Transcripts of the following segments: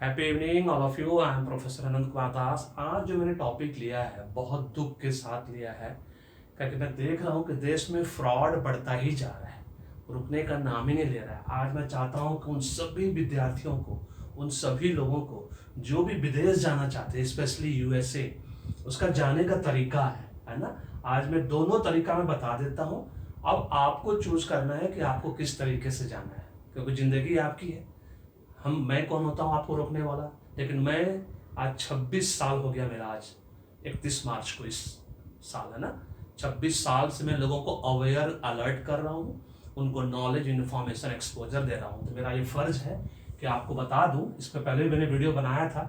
Happy evening all of you. I am professor Anant Kumar Das. आज जो मैंने टॉपिक लिया है बहुत दुख के साथ लिया है, क्योंकि मैं देख रहा हूँ कि देश में फ्रॉड बढ़ता ही जा रहा है, रुकने का नाम ही नहीं ले रहा है। आज मैं चाहता हूँ कि उन सभी विद्यार्थियों को, उन सभी लोगों को जो भी विदेश जाना चाहते हैं, स्पेशली यूएसए, उसका जाने का तरीका है ना। आज मैं दोनों तरीका में बता देता हूँ। अब आपको चूज करना है कि आपको किस तरीके से जाना है, क्योंकि जिंदगी आपकी है। मैं कौन होता हूँ आपको रोकने वाला? लेकिन मैं आज 26 साल हो गया मेरा, आज 31 मार्च को इस साल है ना। 26 साल से मैं लोगों को अवेयर अलर्ट कर रहा हूँ, उनको नॉलेज इन्फॉर्मेशन एक्सपोजर दे रहा हूँ। तो मेरा ये फर्ज है कि आपको बता दूँ। इससे पहले भी मैंने वीडियो बनाया था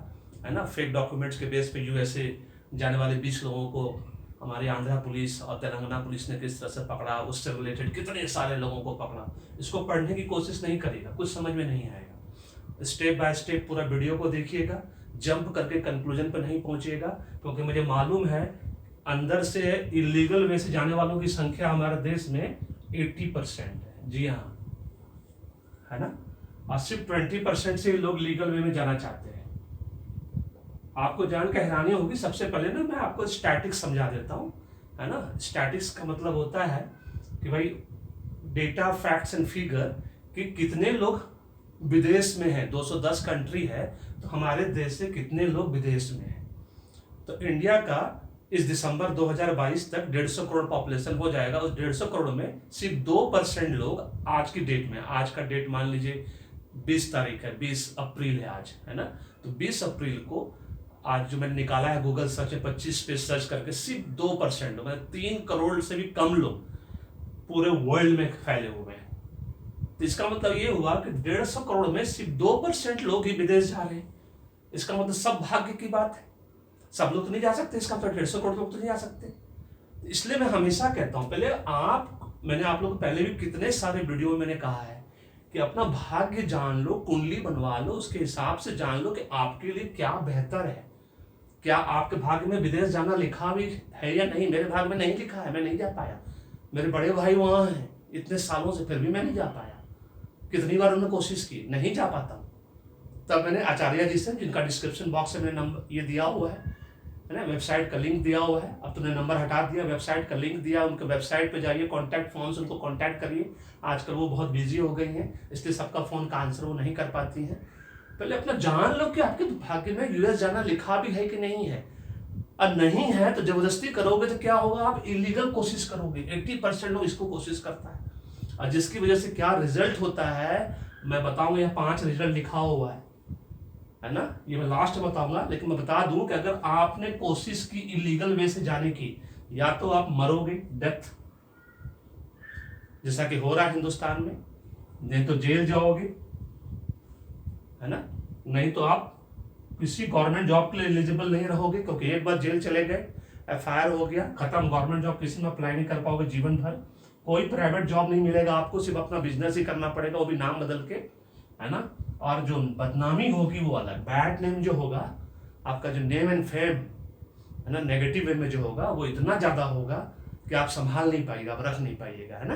है ना, फेक डॉक्यूमेंट्स के बेस पे यूएसए जाने वाले 20 लोगों को हमारी आंध्रा पुलिस और तेलंगाना पुलिस ने किस तरह से पकड़ा, उससे रिलेटेड कितने सारे लोगों को पकड़ा। इसको पढ़ने की कोशिश नहीं करेगा, कुछ समझ में नहीं आएगा। स्टेप बाय स्टेप पूरा वीडियो को देखिएगा, जंप करके कंक्लूजन पर नहीं पहुंचिएगा, क्योंकि मुझे मालूम है अंदर से इलीगल वे से जाने वालों की संख्या हमारे देश में 80% है। जी हाँ, है ना। और सिर्फ 20% से लोग लीगल वे में जाना चाहते हैं। आपको जान के हैरानी होगी। सबसे पहले ना मैं आपको स्टैटिक्स समझा देता हूँ, है ना। स्टैटिक्स का मतलब होता है कि भाई डेटा, फैक्ट्स एंड फिगर कि कितने लोग विदेश में है। 210 कंट्री है, तो हमारे देश से कितने लोग विदेश में हैं। तो इंडिया का इस दिसंबर 2022 तक 150 करोड़ पॉपुलेशन हो जाएगा। उस 150 करोड़ में सिर्फ 2% लोग आज की डेट में, आज का डेट मान लीजिए 20 तारीख है, 20 अप्रैल है आज, है ना। तो 20 अप्रैल को आज जो मैंने निकाला है गूगल सर्च में 25 पे सर्च करके, सिर्फ 2% लोग, मतलब 3 करोड़ से भी कम लोग पूरे वर्ल्ड में फैले हुए हैं। तो इसका मतलब ये हुआ कि 150 करोड़ में सिर्फ 2% लोग ही विदेश जा रहे हैं। इसका मतलब सब भाग्य की बात है, सब लोग तो नहीं जा सकते। इसका मतलब 150 करोड़ लोग तो नहीं जा सकते। इसलिए मैं हमेशा कहता हूं, मैंने आप लोग को पहले भी कितने सारे वीडियो में मैंने कहा है कि अपना भाग्य जान लो, कुंडली बनवा लो, उसके हिसाब से जान लो कि आपके लिए क्या बेहतर है। क्या आपके भाग्य में विदेश जाना लिखा भी है या नहीं? मेरे भाग्य में नहीं लिखा है, मैं नहीं जा पाया। मेरे बड़े भाई वहां हैं इतने सालों से, फिर भी मैं नहीं जा पाया। कितनी बार उन्होंने कोशिश की, नहीं जा पाता। तब मैंने आचार्य जी से, जिनका डिस्क्रिप्शन बॉक्स में नंबर ये दिया हुआ है ना, वेबसाइट का लिंक दिया हुआ है। अब तुमने नंबर हटा दिया, वेबसाइट का लिंक दिया, उनके वेबसाइट पे जाइए, कॉन्टैक्ट फोन से उनको कॉन्टैक्ट करिए। आजकल वो बहुत बिजी हो गई हैं, इसलिए सबका फोन का आंसर वो नहीं कर पाती हैं। पहले अपना जान लो कि आपके भाग्य में यूएस जाना लिखा भी है कि नहीं है। और नहीं है तो जबरदस्ती करोगे तो क्या होगा, आप इलीगल कोशिश करोगे। 80% लोग इसको कोशिश करता है, और जिसकी वजह से क्या रिजल्ट होता है मैं बताऊंगा। यहाँ 5 रिजल्ट लिखा हुआ है ना, ये मैं लास्ट बताऊंगा। लेकिन मैं बता दूं कि अगर आपने कोशिश की इलीगल वे से जाने की, या तो आप मरोगे, डेथ, जैसा कि हो रहा है हिंदुस्तान में, नहीं तो जेल जाओगे, है ना, नहीं तो आप किसी गवर्नमेंट जॉब के लिए एलिजिबल नहीं रहोगे, क्योंकि एक बार जेल चले गए, एफआईआर हो गया, खत्म। गवर्नमेंट जॉब किसी में अप्लाई नहीं कर पाओगे जीवन भर। कोई प्राइवेट जॉब नहीं मिलेगा आपको, सिर्फ अपना बिजनेस ही करना पड़ेगा, वो भी नाम बदल के, है ना। और जो बदनामी होगी वो अलग, बैड नेम जो होगा, आपका जो नेम एंड फेम है ना, नेगेटिव वे में जो होगा वो इतना ज्यादा होगा कि आप संभाल नहीं पाएगा, आप रख नहीं पाइएगा, है ना।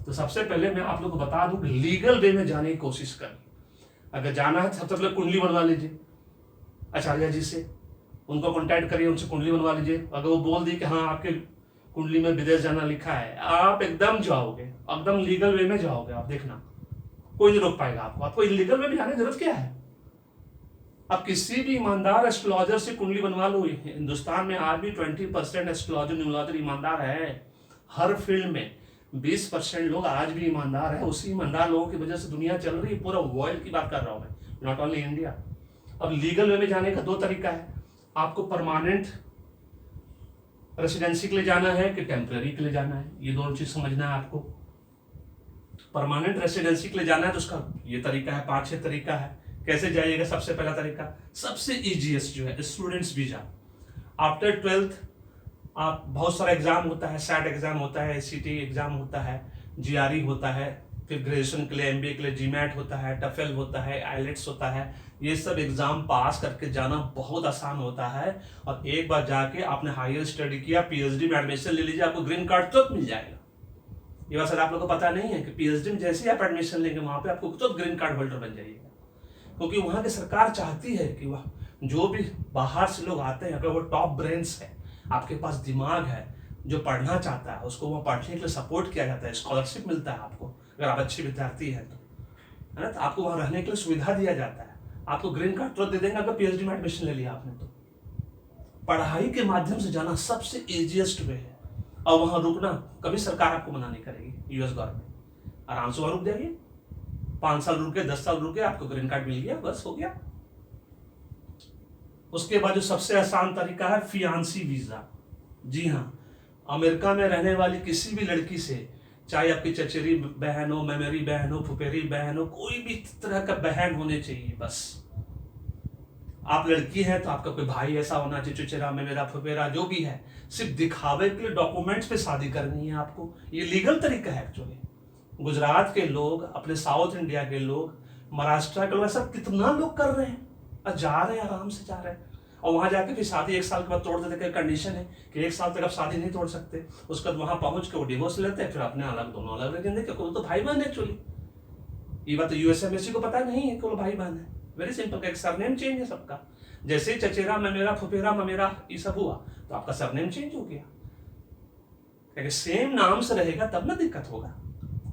तो सबसे पहले मैं आप लोग को बता दूं कि लीगल वे में जाने की कोशिश करिए। अगर जाना है सबसे पहले कुंडली बनवा लीजिए आचार्य जी से, उनको कॉन्टैक्ट करिए, उनसे कुंडली बनवा लीजिए। अगर वो बोल दी कि हाँ आपके कुंडली में विदेश जाना लिखा है, आप एकदम जाओगे, एकदम लीगल वे में जाओगे। आप देखना, कोई नहीं रोक पाएगा आपको। आपको इलीगल वे में जाने की जरूरत क्या है? आप किसी भी ईमानदार एस्ट्रोलॉजर से कुंडली बनवा लो। हिंदुस्तान में आज भी 20% एस्ट्रोलॉजर न्यूमरोलॉजर ईमानदार है। हर फील्ड में 20% लोग आज भी ईमानदार है। उसी ईमानदार लोगों की वजह से दुनिया चल रही है। पूरा वर्ल्ड की बात कर रहा हूं मैं, नॉट ओनली इंडिया। अब लीगल वे में जाने का 2 तरीका है। आपको परमानेंट रेसिडेंसी के लिए जाना है कि टेम्पररी के लिए जाना है, ये दोनों चीज समझना है आपको। परमानेंट रेसिडेंसी के लिए जाना है तो उसका ये तरीका है, 5-6 तरीका है। कैसे जाइएगा? सबसे पहला तरीका, सबसे इजीएस्ट जो है, स्टूडेंट्स वीजा। आफ्टर 12th आप, बहुत सारा एग्जाम होता है, सैट एग्जाम होता है, एसीटी एग्जाम होता है, जीआरई होता है, फिर ग्रेजुएशन के लिए, एमबीए के लिए जीमैट होता है, टफेल होता है, आइलेट्स होता है। ये सब एग्जाम पास करके जाना बहुत आसान होता है। और एक बार जाके आपने हायर स्टडी किया, पीएचडी में एडमिशन ले लीजिए, आपको ग्रीन कार्ड तुरंत मिल जाएगा। ये बात सर आप लोगों को पता नहीं है कि पीएचडी में जैसे ही आप एडमिशन लेंगे वहां पे आपको तुरंत ग्रीन कार्ड होल्डर बन जाइएगा। क्योंकि वहाँ की सरकार चाहती है कि वह जो भी बाहर से लोग आते हैं, अगर वो टॉप ब्रेन्स है, आपके पास दिमाग है, जो पढ़ना चाहता है, उसको वह पढ़ने के लिए सपोर्ट किया जाता है, स्कॉलरशिप मिलता है आपको अगर आप अच्छे विद्यार्थी हैं तो, है ना। तो आपको वहाँ रहने के लिए सुविधा दिया जाता है, आपको ग्रीन कार्ड तुरंत दे देंगे अगर पीएचडी में एडमिशन ले लिया आपने तो। पढ़ाई के माध्यम से जाना सबसे इजीएस्ट वे है, और वहाँ रुकना कभी सरकार आपको मना नहीं करेगी। यूएस गवर्नमेंट आराम से वहाँ रुक जाइए, 5 साल रुके, 10 साल रुके, आपको ग्रीन कार्ड मिल गया, बस हो गया। उसके बाद जो सबसे आसान तरीका है फियांसी वीजा। जी हाँ, अमेरिका में रहने वाली किसी भी लड़की से, चाहे आपकी चचेरी बहन हो, मेमेरी बहन हो, फुफेरी बहन हो, कोई भी तरह का बहन होने चाहिए, बस आप लड़की हैं तो आपका कोई भाई ऐसा होना चाहिए, चचेरा मेमेरा फुफेरा जो भी है, सिर्फ दिखावे के लिए डॉक्यूमेंट्स पे शादी करनी है आपको। ये लीगल तरीका है एक्चुअली। गुजरात के लोग, अपने साउथ इंडिया के लोग, महाराष्ट्र के लोग, ऐसा कितना लोग कर रहे हैं, और जा रहे हैं, आराम से जा रहे हैं। और वहां जाके फिर शादी 1 साल के बाद तोड़ देते, कंडीशन है कि 1 साल तक आप शादी नहीं तोड़ सकते, उसके बाद वहां पहुंच के वो डिवोर्स लेते हैं, फिर अपने अलग, दोनों अलग रहेंगे, क्योंकि वो तो भाई बहन है एक्चुअली। ये बात तो यूएस एम्बेसी को पता नहीं है कि वो भाई बहन है। वेरी सिंपल, एक सरनेम चेंज है सबका। जैसे चचेरा मेमेरा फुफेरा ममेरा ये सब हुआ तो आपका सरनेम चेंज हो गया, क्योंकि सेम नाम से रहेगा तब ना दिक्कत होगा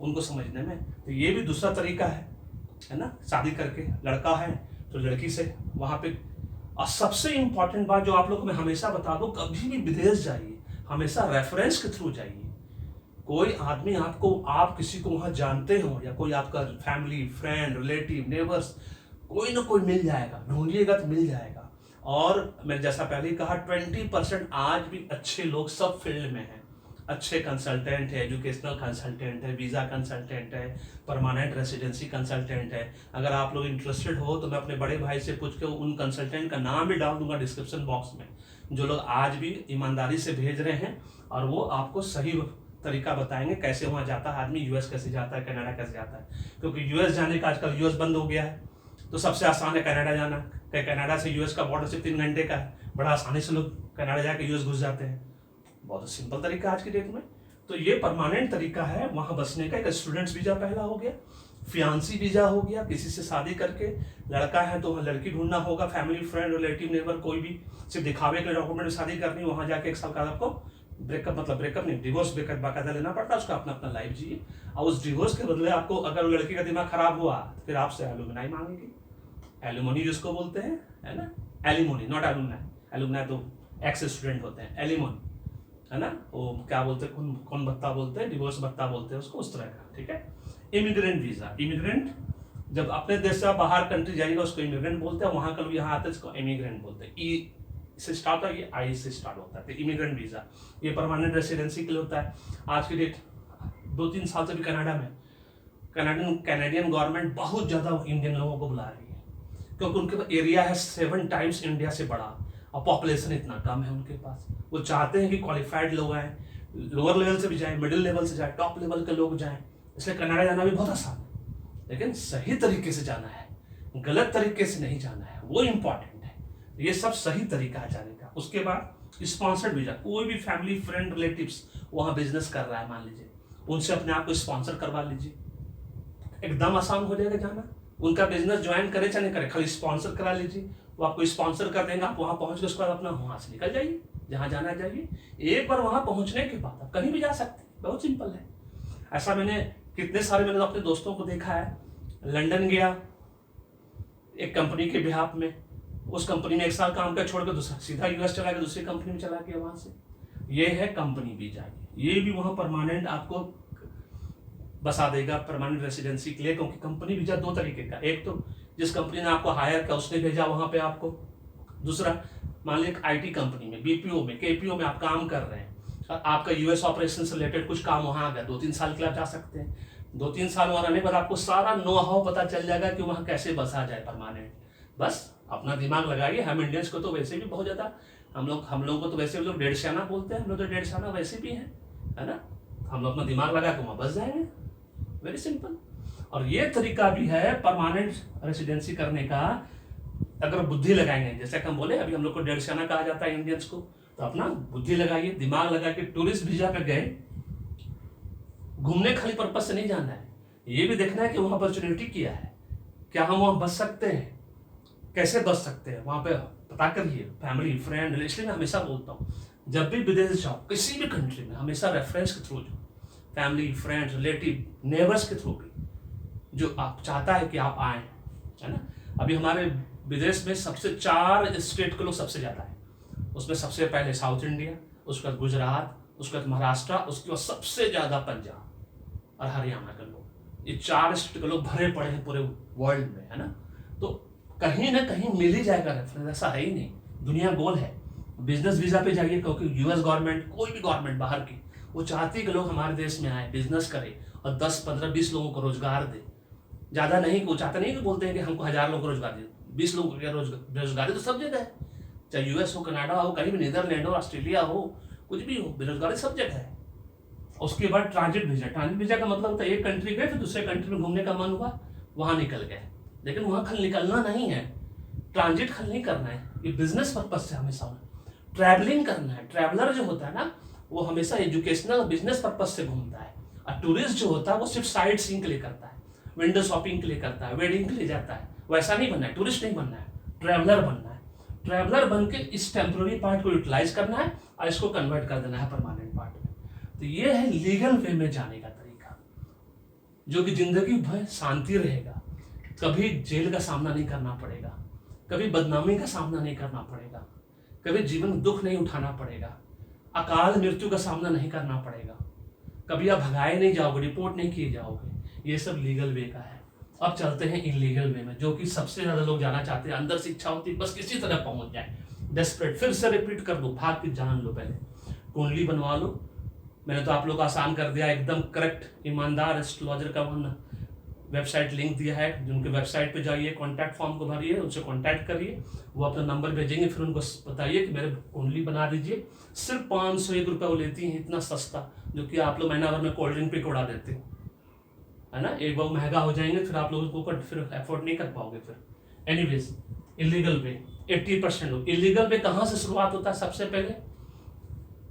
उनको समझने में। तो ये भी दूसरा तरीका है ना, शादी करके लड़का है तो लड़की से वहां पे। और सबसे इंपॉर्टेंट बात जो आप लोग को मैं हमेशा बता दूं, कभी भी विदेश जाइए हमेशा रेफरेंस के थ्रू जाइए। कोई आदमी आपको, आप किसी को वहां जानते हो, या कोई आपका फैमिली फ्रेंड रिलेटिव नेबर्स, कोई ना कोई मिल जाएगा, ढूंढिएगा तो मिल जाएगा। और मैं जैसा पहले ही कहा, 20% आज भी अच्छे लोग सब फील्ड में हैं, अच्छे कंसल्टेंट है, एजुकेशनल कंसल्टेंट है, वीज़ा कंसल्टेंट है, परमानेंट रेसिडेंसी कंसल्टेंट है। अगर आप लोग इंटरेस्टेड हो तो मैं अपने बड़े भाई से पूछ के उन कंसल्टेंट का नाम भी डाल दूंगा डिस्क्रिप्शन बॉक्स में, जो लोग आज भी ईमानदारी से भेज रहे हैं, और वो आपको सही तरीका बताएंगे कैसे वहाँ जाता है आदमी, यूएस कैसे जाता है, कनाडा कैसे जाता है। क्योंकि यूएस जाने का आजकल यूएस बंद हो गया है, तो सबसे आसान है कनाडा जाना। कनाडा से यूएस का बॉर्डर सिर्फ 3 घंटे का है, बड़ा आसानी से लोग कनाडा जाके यूएस घुस जाते हैं। बहुत सिंपल तरीका आज की डेट में। तो ये परमानेंट तरीका है वहां बसने का। एक स्टूडेंट्स वीजा पहला हो गया, फियांसी वीजा हो गया, किसी से शादी करके, लड़का है तो वहाँ लड़की ढूंढना होगा, फैमिली फ्रेंड रिलेटिव नेबर कोई भी, सिर्फ दिखावे के डॉक्यूमेंट में शादी करनी, वहां जाके 1 साल का आपको ब्रेकअप, मतलब ब्रेकअप नहीं, डिवोर्स ब्रेकअप बाकायदा लेना पड़ता है, उसका अपना अपना लाइफ जिए। और उस डिवोर्स के बदले आपको, अगर लड़की का दिमाग खराब हुआ तो फिर आपसे एलुमनाई मांगेगी। एलुमनी जिसको बोलते हैं, है ना, एलिमोनी, नॉट एलुमनाई। एलुमनाई तो एक्स स्टूडेंट होते हैं, एलिमोनी है ना, वो क्या बोलते हैं, कौन भत्ता बोलते हैं, डिवोर्स भत्ता बोलते हैं उसको, उस तरह का। ठीक है। इमिग्रेंट वीजा, इमिग्रेंट जब अपने देश से आप बाहर कंट्री जाइएगा उसको इमिग्रेंट बोलते हैं, वहां का लोग यहाँ आते हैं इसको इमिग्रेंट बोलते हैं। ई से स्टार्ट होता है, ये आई से स्टार्ट होता है। तो इमिग्रेंट वीजा ये परमानेंट रेसिडेंसी के लिए होता है। आज की डेट 2-3 साल से भी कनाडा में कैनेडियन गवर्नमेंट बहुत ज्यादा इंडियन लोगों को बुला रही है, क्योंकि उनके पास एरिया है 7 टाइम्स इंडिया से बड़ा, और पॉपुलेशन इतना कम है उनके पास। वो चाहते हैं कि क्वालिफाइड लोग आए, लोअर लेवल से भी जाए, मिडिल लेवल से जाए, टॉप लेवल के लोग जाएं। इसलिए कनाडा जाना भी बहुत आसान है, लेकिन सही तरीके से जाना है, गलत तरीके से नहीं जाना है, वो इंपॉर्टेंट है। ये सब सही तरीका है जाने का। उसके बाद स्पॉन्सर्ड वीजा, कोई भी फैमिली फ्रेंड रिलेटिव्स वहाँ बिजनेस कर रहा है मान लीजिए, उनसे अपने आप को स्पॉन्सर करवा लीजिए, एकदम आसान हो जाएगा जाना। उनका बिजनेस ज्वाइन करे चाहे नहीं करे, खाली स्पॉन्सर करा लीजिए, वो आपको स्पॉन्सर कर देंगे, आप वहां पहुंच के उसके बाद अपना वहां से निकल जाइए जहां जाना चाहिए। एक बार वहां पहुंचने के बाद आप कहीं भी जा सकते हैं, बहुत सिंपल है। ऐसा मैंने कितने सारे मैंने अपने दोस्तों को देखा है, लंदन गया एक कंपनी के बिहाफ में, उस कंपनी में 1 साल काम कर छोड़ कर दूसरा सीधा यूएस चला गया, दूसरी कंपनी में चला गया वहां से। ये है कंपनी वीजा, ये भी वहां परमानेंट आपको बसा देगा परमानेंट रेसिडेंसी के लिए। क्योंकि कंपनी वीजा 2 तरीके का, एक तो जिस कंपनी ने आपको हायर किया उसने भेजा वहां पे आपको, दूसरा मान लीजिए आईटी कंपनी में, बीपीओ में, केपीओ में आप काम कर रहे हैं और आपका यूएस ऑपरेशन से रिलेटेड कुछ काम वहां आ गया, 2-3 साल के लिए आप जा सकते हैं। 2-3 साल वहां रहने के बाद आपको सारा नो हाउ पता चल जाएगा कि वहां कैसे बसा जाए परमानेंट। बस अपना दिमाग लगाइए। हम इंडियंस को तो वैसे भी बहुत ज्यादा, हम लोगों को तो वैसे भी लोग डेढ़शाना बोलते हैं, हम लोग तो डेढ़शाना वैसे भी हैं, है ना। हम लोग अपना दिमाग लगा के वहां बस जाएंगे, वेरी सिंपल। और ये तरीका भी है परमानेंट रेसिडेंसी करने का, अगर बुद्धि लगाएंगे, जैसे हम बोले अभी हम लोग को डेढ़शाना कहा जाता है इंडियंस को, तो अपना बुद्धि लगाइए, दिमाग लगा के टूरिस्ट वीजा पे गए, घूमने खाली पर्पज से नहीं जाना है, ये भी देखना है कि वहां अपॉर्चुनिटी क्या है, क्या हम वहाँ बच सकते हैं? कैसे बच सकते हैं वहाँ पे? पता करिए, फैमिली फ्रेंड। इसलिए मैं हमेशा बोलता हूँ, जब भी विदेश जाओ किसी भी कंट्री में, हमेशा रेफरेंस के थ्रू जाओ, फैमिली फ्रेंड रिलेटिव नेबर्स के थ्रू भी, जो आप चाहता है कि आप आए, है ना। अभी हमारे विदेश में सबसे 4 स्टेट के लोग सबसे ज़्यादा है। उसमें सबसे पहले साउथ इंडिया, उसके बाद गुजरात, उसके बाद महाराष्ट्र, उसके बाद सबसे ज़्यादा पंजाब और हरियाणा के लोग। ये 4 स्टेट के लोग भरे पड़े हैं पूरे वर्ल्ड में, है ना। तो कहीं ना कहीं मिल ही जाएगा रेफरेंस, ऐसा है ही नहीं। दुनिया गोल है। बिजनेस वीज़ा पे जाइए, क्योंकि यूएस गवर्नमेंट, कोई भी गवर्नमेंट बाहर की, वो चाहती है कि लोग हमारे देश में आए, बिजनेस करें और 10 15 20 लोगों को रोजगार दे। ज़्यादा नहीं, वो चाहते नहीं कि बोलते हैं कि हमको 1000 लोगों को रोजगार दे, 20 लोगों को बेरोजगारी तो सब जगह है। चाहे यूएस हो, कनाडा हो, कहीं भी, नीदरलैंड हो, ऑस्ट्रेलिया हो, कुछ भी हो, बेरोजगारी सब जगह है। उसके बाद ट्रांजिट वीजा। ट्रांजिट वीजा का मतलब होता है एक कंट्री गए, फिर दूसरे कंट्री में घूमने का मन हुआ, वहां निकल गए। लेकिन वहां खल निकलना नहीं है, ट्रांजिट खल नहीं करना है, ये बिजनेस पर्पज से हमेशा ट्रैवलिंग करना है। ट्रैवलर जो होता है ना, वो हमेशा एजुकेशनल बिजनेस पर्पज से घूमता है। और टूरिस्ट जो होता है वो सिर्फ साइट सीइंग के लिए करता है, विंडो शॉपिंग के लिए करता है, वेडिंग के लिए जाता है। वैसा नहीं बनना है, टूरिस्ट नहीं बनना है, ट्रैवलर बनना है। ट्रैवलर बन के इस टेम्प्रोरी पार्ट को यूटिलाइज करना है और इसको कन्वर्ट कर देना है परमानेंट पार्ट में। तो ये है लीगल वे में जाने का तरीका, जो कि जिंदगी भर शांति रहेगा, कभी जेल का सामना नहीं करना पड़ेगा, कभी बदनामी का सामना नहीं करना पड़ेगा, कभी जीवन में दुख नहीं उठाना पड़ेगा, अकाल मृत्यु का सामना नहीं करना पड़ेगा, कभी आप भगाए नहीं जाओगे, रिपोर्ट नहीं किए जाओगे। ये सब लीगल वे का है। अब चलते हैं इलीगल वे में, जो कि सबसे ज्यादा लोग जाना चाहते हैं। अंदर से इच्छा होती है बस किसी तरह पहुंच जाए, डेस्परेट। फिर से रिपीट कर दो, भाग के जान लो, पहले कुंडली बनवा लो। मैंने तो आप लोग आसान कर दिया, एकदम करेक्ट। ईमानदार एस्ट्रोलॉजर का वेबसाइट लिंक दिया है, जिनके वेबसाइट पे जाइए, कॉन्टैक्ट फॉर्म को भरिए, उनसे कॉन्टैक्ट करिए, वो अपना नंबर भेजेंगे, फिर उनको बताइए कि मेरे कुंडली बना दीजिए। सिर्फ 501 रुपये वो लेती हैं, इतना सस्ता, जो कि आप लोग महीना भर में कोल्ड ड्रिंक पे उड़ा देते हो, है ना। एक बार महंगा हो जाएंगे, फिर आप लोगों को फिर अफोर्ड नहीं कर पाओगे फिर। एनीवेज, इलीगल वे 80% लोग। इलीगल वे कहाँ से शुरुआत होता है? सबसे पहले,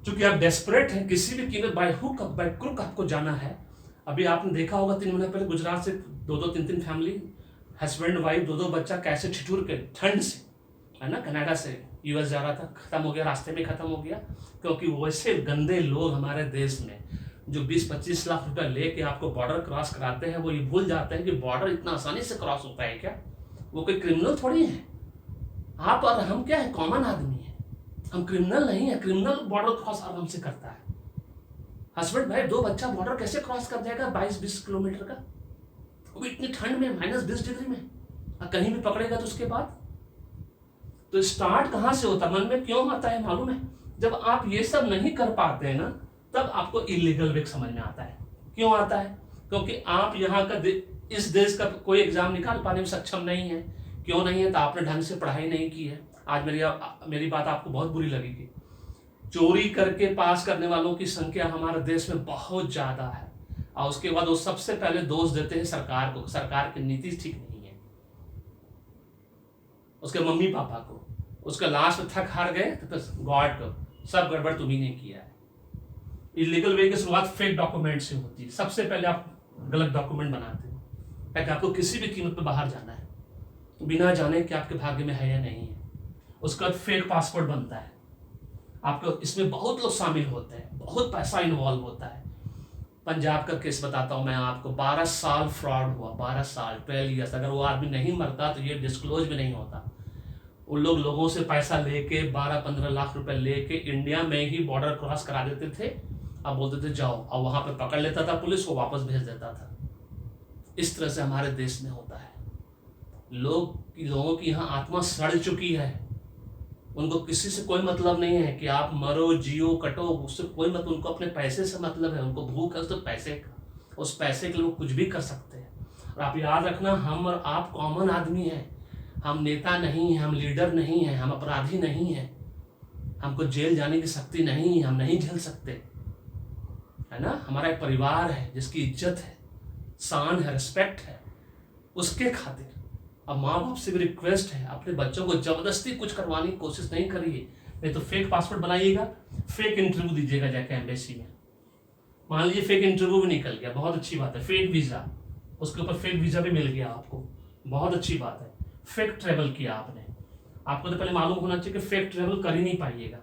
चूंकि आप डेस्परेट हैं, किसी भी कीमत, बाय हुक बाय क्रुक आपको जाना है। अभी आपने देखा होगा 3 महीने पहले गुजरात से 2-2 3-3 फैमिली, हस्बैंड वाइफ, 2-2 बच्चा, कैसे ठिठुर के ठंड से, है ना, कनाडा से यूएस जा रहा था, खत्म हो गया, रास्ते में खत्म हो गया। क्योंकि वैसे गंदे लोग हमारे देश में, जो 20-25 लाख रुपए लेके आपको बॉर्डर क्रॉस कराते हैं, वो ये भूल जाते हैं कि बॉर्डर इतना आसानी से क्रॉस होता है क्या? वो कोई क्रिमिनल थोड़ी है। आप और हम क्या है, कॉमन आदमी है, हम क्रिमिनल नहीं है। क्रिमिनल बॉर्डर क्रॉस आराम से करता है। हस्बैंड भाई 2 बच्चा बॉर्डर कैसे क्रॉस कर जाएगा 22-20 किलोमीटर का, वो इतनी ठंड में, -20 डिग्री में, और कहीं भी पकड़ेगा तो उसके बाद। तो स्टार्ट कहां से होता, मन में क्यों आता है मालूम है? जब आप ये सब नहीं कर पाते हैं ना, तब आपको इलीगल वे समझ में आता है। क्यों आता है? क्योंकि आप यहाँ का इस देश का कोई एग्जाम निकाल पाने में सक्षम नहीं है। क्यों नहीं है? तो आपने ढंग से पढ़ाई नहीं की है। आज मेरी बात आपको बहुत बुरी लगेगी। चोरी करके पास करने वालों की संख्या हमारे देश में बहुत ज्यादा है, और उसके बाद वो सबसे पहले दोष देते हैं सरकार को। सरकार की नीति ठीक नहीं है, उसके मम्मी पापा को, उसके लास्ट में थक हार गए तो गॉड को, सब गड़बड़ तुम्ही ने किया है। इलीगल वे की शुरुआत फेक डॉक्यूमेंट से होती है। सबसे पहले आप गलत डॉक्यूमेंट बनाते हो, ताकि आपको किसी भी कीमत पर बाहर जाना है, बिना जाने कि आपके भाग्य में है या नहीं है। उसका फेक पासपोर्ट बनता है आपको। इसमें बहुत लोग शामिल होते हैं, बहुत पैसा इन्वॉल्व होता है। पंजाब का केस बताता हूं मैं आपको, 12 साल फ्रॉड हुआ, 12 साल, 12 ईयर्स। अगर वो आदमी नहीं मरता तो ये डिस्क्लोज भी नहीं होता। उन लोगों से पैसा लेके 12-15 लाख रुपए लेके इंडिया में ही बॉर्डर क्रॉस करा देते थे। अब बोलते थे जाओ, और वहां पे पकड़ लेता था पुलिस को, वापस भेज देता था। इस तरह से हमारे देश में होता है। लोगों की यहाँ आत्मा सड़ चुकी है। उनको किसी से कोई मतलब नहीं है कि आप मरो जियो कटो, उससे कोई मतलब। उनको अपने पैसे से मतलब है, उनको भूख है तो पैसे का, उस पैसे के लिए वो कुछ भी कर सकते हैं। और आप याद रखना, हम और आप कॉमन आदमी हैं। हम नेता नहीं हैं, हम लीडर नहीं हैं, हम अपराधी नहीं हैं। हमको जेल जाने की शक्ति नहीं है, हम नहीं झेल सकते, है ना। हमारा एक परिवार है जिसकी इज्जत है, शान है, रिस्पेक्ट है, उसके खातिर। अब माँ बाप से भी रिक्वेस्ट है, अपने बच्चों को जबरदस्ती कुछ करवाने की कोशिश नहीं करिए। नहीं तो फेक पासपोर्ट बनाइएगा, फेक इंटरव्यू दीजिएगा जाके एम्बेसी में। मान लीजिए फेक इंटरव्यू भी निकल गया, बहुत अच्छी बात है। फेक वीजा, उसके ऊपर फेक वीजा भी मिल गया आपको, बहुत अच्छी बात है। फेक ट्रेवल किया आपने, आपको तो पहले मालूम होना चाहिए कि फेक ट्रेवल कर ही नहीं पाइएगा,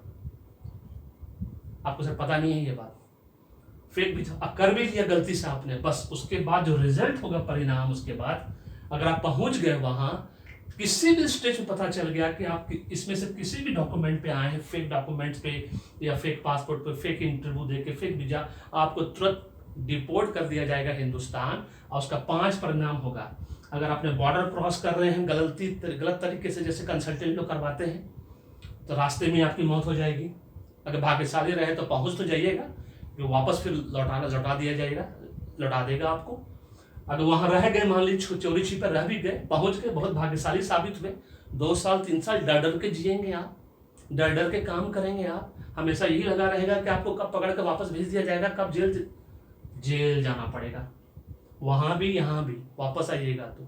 आपको सर पता नहीं है ये बात। फेक भी कर भी लिया गलती से आपने, बस उसके बाद जो रिजल्ट होगा परिणाम, उसके बाद अगर आप पहुंच गए वहां, किसी भी स्टेज पे पता चल गया कि आप इसमें से किसी भी डॉक्यूमेंट पे आए हैं, फेक डॉक्यूमेंट्स पे या फेक पासपोर्ट पे, फेक इंटरव्यू दे के, फेक वीजा, आपको तुरंत डिपोर्ट कर दिया जाएगा हिंदुस्तान। और उसका 5 परिणाम होगा। अगर आपने बॉर्डर क्रॉस कर रहे हैं गलत तरीके से, जैसे कंसल्टेंट लोग करवाते हैं, तो रास्ते में आपकी मौत हो जाएगी। अगर भाग्यशाली रहे तो पहुंच तो जाइएगा, जो वापस फिर लौटा दिया जाएगा, लौटा देगा आपको। अगर वहां रह गए, मान लीजिए चोरी छिपे रह भी गए, पहुंच गए, बहुत भाग्यशाली साबित हुए, 2 साल 3 साल डर डर के जिएंगे आप, डर डर के काम करेंगे आप। हमेशा यही लगा रहेगा कि आपको कब पकड़ के वापस भेज दिया जाएगा, कब जेल जाना पड़ेगा। वहां भी यहाँ भी वापस आइएगा तो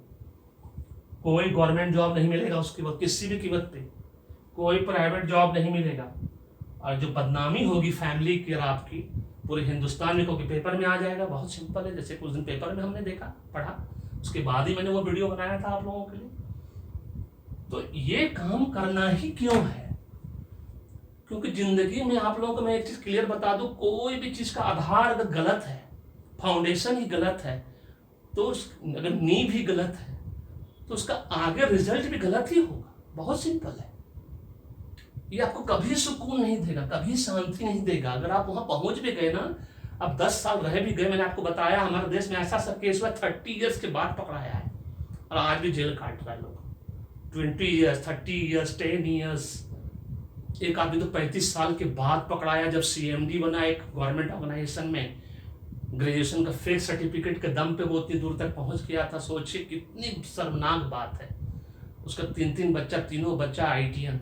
कोई गवर्नमेंट जॉब नहीं मिलेगा, उसके बाद किसी भी कीमत पे कोई प्राइवेट जॉब नहीं मिलेगा। और जो बदनामी होगी फैमिली की और आपकी पूरे हिंदुस्तान में, क्योंकि पेपर में आ जाएगा। बहुत सिंपल है, जैसे कुछ दिन पेपर में हमने देखा, पढ़ा, उसके बाद ही मैंने वो वीडियो बनाया था आप लोगों के लिए। तो ये काम करना ही क्यों है? क्योंकि जिंदगी में आप लोगों को मैं एक चीज क्लियर बता दूं, कोई भी चीज का आधार अगर गलत है, फाउंडेशन ही गलत है, तो अगर नींव भी गलत है, तो उसका आगे रिजल्ट भी गलत ही होगा। बहुत सिंपल है। ये आपको कभी सुकून नहीं देगा, कभी शांति नहीं देगा। अगर आप वहां पहुंच भी गए ना, अब 10 साल रह भी गए, मैंने आपको बताया हमारे देश में ऐसा सब केस हुआ 30 ईयर्स के बाद पकड़ाया है, और आज भी जेल काट रहा है लोग। 20 ईयर्स, 30 ईयर्स, 10 ईयर्स। एक आदमी तो 35 साल के बाद पकड़ाया, जब CMD बना एक गवर्नमेंट ऑर्गेनाइजेशन में, ग्रेजुएशन का फेक सर्टिफिकेट के दम पे वो उतनी दूर तक पहुंच गया था। सोचिए कितनी शर्मनाक बात है। उसका 3 बच्चा, तीनों बच्चा ITN।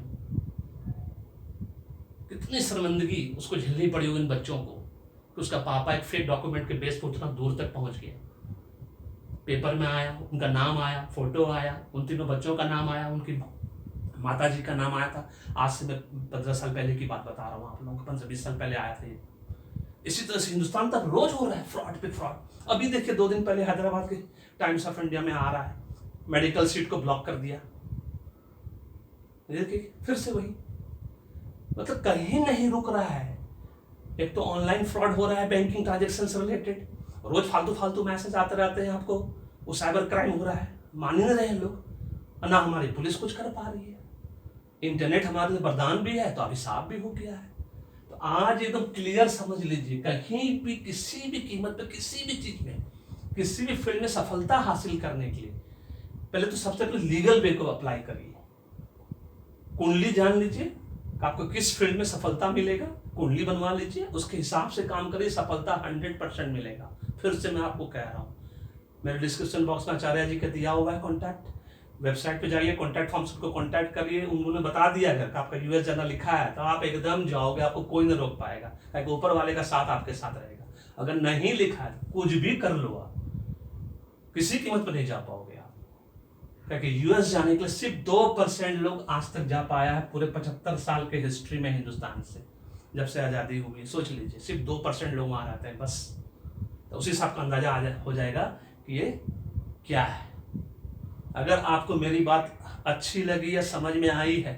कितनी शर्मिंदगी उसको झेलनी पड़ी उन बच्चों को कि उसका पापा एक फेक डॉक्यूमेंट के बेस पर उतना दूर तक पहुंच गया। पेपर में आया, उनका नाम आया, फोटो आया, उन तीनों बच्चों का नाम आया, उनकी माताजी का नाम आया था। आज से मैं 15 साल पहले की बात बता रहा हूँ आप लोगों को, 15-20 साल पहले आया था ये। इसी तरह से हिंदुस्तान तक रोज हो रहा है फ्रॉड पे फ्रॉड। अभी देखिए 2 दिन पहले हैदराबाद के टाइम्स ऑफ इंडिया में आ रहा है, मेडिकल सीट को ब्लॉक कर दिया। देखिए फिर से वही, मतलब कहीं नहीं रुक रहा है। एक तो ऑनलाइन फ्रॉड हो रहा है बैंकिंग ट्रांजेक्शन से रिलेटेड, रोज फालतू मैसेज आते रहते हैं आपको, वो साइबर क्राइम हो रहा है, मान ही नहीं रहे लोग, और ना हमारी पुलिस कुछ कर पा रही है। इंटरनेट हमारे लिए वरदान भी है तो अभिशाप भी हो गया है। तो आज एकदम क्लियर समझ लीजिए, कहीं भी किसी भी कीमत पर किसी भी चीज में, किसी भी फील्ड में सफलता हासिल करने के लिए पहले तो सबसे पहले लीगल वे को अप्लाई करिए। कुंडली जान लीजिए आपको किस फील्ड में सफलता मिलेगा, कुंडली बनवा लीजिए, उसके हिसाब से काम करिए, सफलता 100% मिलेगा। फिर से मैं आपको कह रहा हूँ, मेरे डिस्क्रिप्शन बॉक्स में आचार्य जी का दिया हुआ है कॉन्टैक्ट, वेबसाइट पे जाइए, कॉन्टैक्ट फॉर्म को कॉन्टैक्ट करिए। उन्होंने बता दिया अगर आपका US जाना लिखा है तो आप एकदम जाओगे, आपको कोई नहीं रोक पाएगा, क्योंकि ऊपर वाले का साथ आपके साथ रहेगा। अगर नहीं लिखा है कुछ भी कर लो आप, किसी कीमत पर नहीं जा पाओगे आप, क्योंकि US जाने के लिए सिर्फ 2% लोग आज तक जा पाया है पूरे 75 साल के हिस्ट्री में हिंदुस्तान से, जब से आज़ादी हुई। सोच लीजिए सिर्फ 2% लोग वहाँ रहते हैं बस। तो उसी हिसाब का अंदाजा हो जाएगा कि ये क्या है। अगर आपको मेरी बात अच्छी लगी या समझ में आई है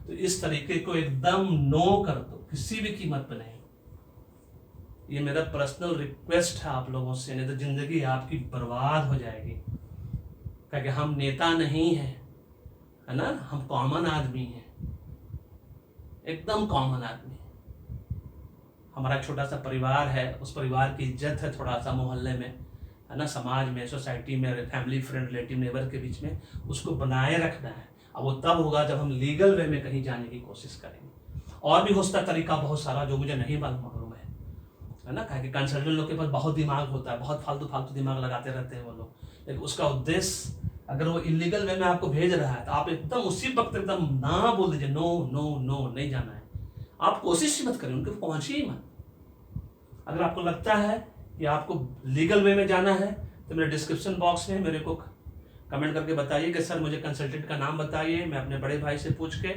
तो इस तरीके को एकदम नो कर दो, किसी भी कीमत पर नहीं। ये मेरा पर्सनल रिक्वेस्ट है आप लोगों से, नहीं तो जिंदगी आपकी बर्बाद हो जाएगी। क्योंकि हम नेता नहीं हैं, है ना, हम कॉमन आदमी हैं, एकदम कॉमन आदमी। हमारा छोटा सा परिवार है, उस परिवार की इज्जत है थोड़ा सा मोहल्ले में, है ना, समाज में, सोसाइटी में, फैमिली फ्रेंड रिलेटिव नेबर के बीच में, उसको बनाए रखना है। अब वो तब होगा जब हम लीगल वे में कहीं जाने की कोशिश करेंगे। और भी हो सकता तरीका बहुत सारा जो मुझे नहीं मालूम है ना, कहा कि कंसल्टेंट लोग के पास बहुत दिमाग होता है, बहुत फालतू दिमाग लगाते रहते हैं वो लोग, लेकिन उसका उद्देश्य अगर वो इलीगल वे में आपको भेज रहा है तो आप एकदम उसी वक्त एकदम ना बोल दीजिए, नो नो नो, नहीं जाना है। आप कोशिश ही मत करें, उनके पहुंचिए ही मत। अगर आपको लगता है कि आपको लीगल वे में जाना है तो मेरे डिस्क्रिप्शन बॉक्स में मेरे को कमेंट करके बताइए कि सर मुझे कंसल्टेंट का नाम बताइए। मैं अपने बड़े भाई से पूछ के,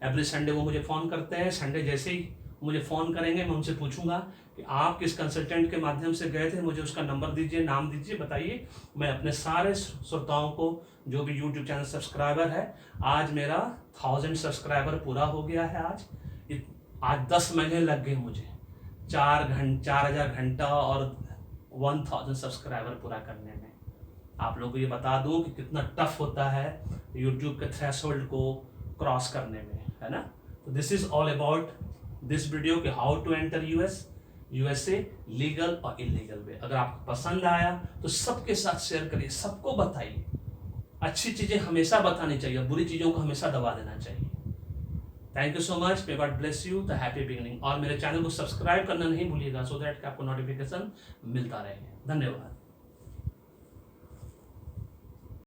एवरी संडे वो मुझे फ़ोन करते हैं, संडे जैसे ही मुझे फ़ोन करेंगे, मैं उनसे पूछूंगा कि आप किस कंसल्टेंट के माध्यम से गए थे, मुझे उसका नंबर दीजिए, नाम दीजिए, बताइए। मैं अपने सारे श्रोताओं को, जो भी यूट्यूब चैनल सब्सक्राइबर है, आज मेरा 1000 सब्सक्राइबर पूरा हो गया है। आज 10 महीने लग गए मुझे 4000 घंटा और 1000 सब्सक्राइबर पूरा करने में। आप लोगों को ये बता दूं कि कितना टफ होता है यूट्यूब के थ्रेशोल्ड को क्रॉस करने में, है ना। तो this is all about this video कि how to enter USA legal और इलीगल वे। अगर आपको पसंद आया तो सबके साथ शेयर करिए, सबको बताइए। अच्छी चीजें हमेशा बतानी चाहिए, बुरी चीजों को हमेशा दबा देना चाहिए। Thank you so much, may God bless you, the happy beginning. और मेरे चैनल को सब्सक्राइब करना नहीं भूलिएगा, सो दैट आपको नोटिफिकेशन मिलता रहे। धन्यवाद।